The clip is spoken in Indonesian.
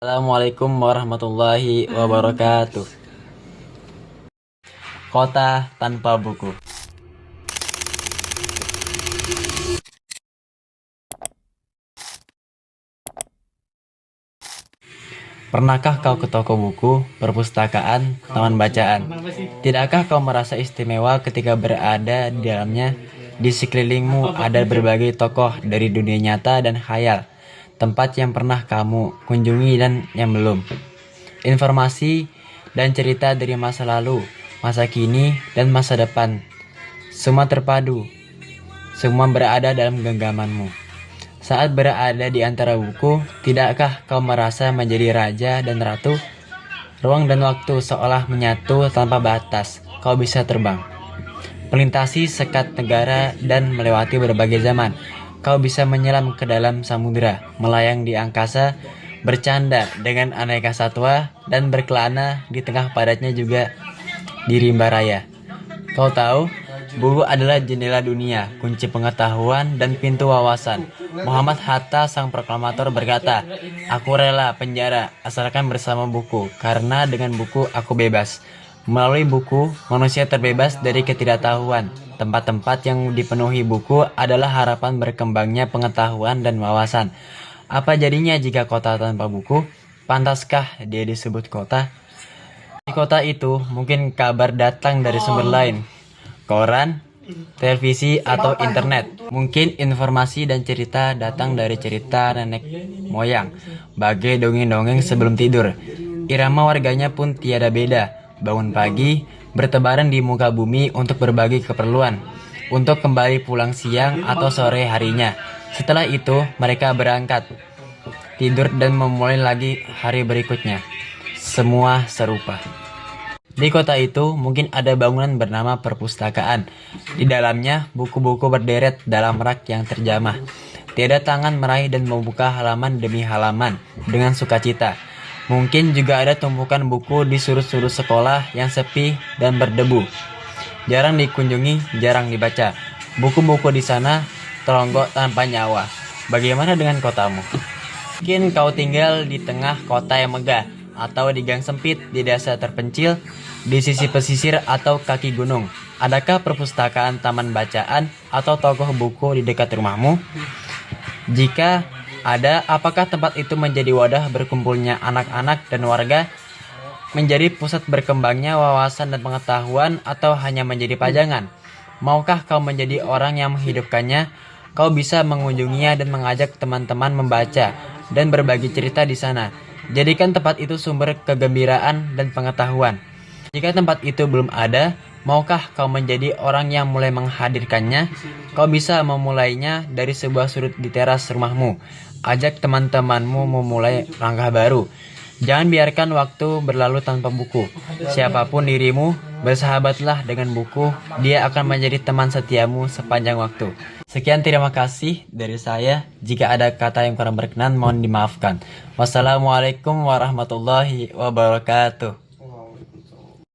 Assalamualaikum warahmatullahi wabarakatuh. Kota tanpa buku. Pernahkah kau ke toko buku, perpustakaan, taman bacaan? Tidakkah kau merasa istimewa ketika berada di dalamnya? Di sekelilingmu ada berbagai tokoh dari dunia nyata dan khayal, tempat yang pernah kamu kunjungi dan yang belum. Informasi dan cerita dari masa lalu, masa kini, dan masa depan. Semua terpadu, semua berada dalam genggamanmu. Saat berada di antara buku, tidakkah kau merasa menjadi raja dan ratu? Ruang dan waktu seolah menyatu tanpa batas. Kau bisa terbang, melintasi sekat negara dan melewati berbagai zaman. Kau bisa menyelam ke dalam samudera, melayang di angkasa, bercanda dengan aneka satwa, dan berkelana di tengah padatnya juga di rimba raya. Kau tahu, buku adalah jendela dunia, kunci pengetahuan, dan pintu wawasan. Muhammad Hatta, sang proklamator, berkata, "Aku rela penjara, asalkan bersama buku, karena dengan buku aku bebas." Melalui buku, manusia terbebas dari ketidaktahuan. Tempat-tempat yang dipenuhi buku adalah harapan berkembangnya pengetahuan dan wawasan. Apa jadinya jika kota tanpa buku? Pantaskah dia disebut kota? Di kota itu, mungkin kabar datang dari sumber lain. Koran, televisi, atau internet. Mungkin informasi dan cerita datang dari cerita nenek moyang, bagai dongeng-dongeng sebelum tidur. Irama warganya pun tiada beda. Bangun pagi, bertebaran di muka bumi untuk berbagi keperluan, untuk kembali pulang siang atau sore harinya. Setelah itu, mereka berangkat, tidur dan memulai lagi hari berikutnya. Semua serupa. Di kota itu mungkin ada bangunan bernama perpustakaan. Di dalamnya buku-buku berderet dalam rak yang terjamah. Tiada tangan meraih dan membuka halaman demi halaman dengan sukacita. Mungkin juga ada tumpukan buku di sudut-sudut sekolah yang sepi dan berdebu. Jarang dikunjungi, jarang dibaca. Buku-buku di sana teronggok tanpa nyawa. Bagaimana dengan kotamu? Mungkin kau tinggal di tengah kota yang megah, atau di gang sempit di desa terpencil, di sisi pesisir atau kaki gunung. Adakah perpustakaan, taman bacaan, atau toko buku di dekat rumahmu? Jika ada, apakah tempat itu menjadi wadah berkumpulnya anak-anak dan warga, menjadi pusat berkembangnya wawasan dan pengetahuan, atau hanya menjadi pajangan? Maukah kau menjadi orang yang menghidupkannya? Kau bisa mengunjunginya dan mengajak teman-teman membaca dan berbagi cerita di sana. Jadikan tempat itu sumber kegembiraan dan pengetahuan. Jika tempat itu belum ada, maukah kau menjadi orang yang mulai menghadirkannya? Kau bisa memulainya dari sebuah sudut di teras rumahmu. Ajak teman-temanmu memulai langkah baru. Jangan biarkan waktu berlalu tanpa buku. Siapapun dirimu, bersahabatlah dengan buku. Dia akan menjadi teman setiamu sepanjang waktu. Sekian, terima kasih dari saya. Jika ada kata yang kurang berkenan, mohon dimaafkan. Wassalamualaikum warahmatullahi wabarakatuh.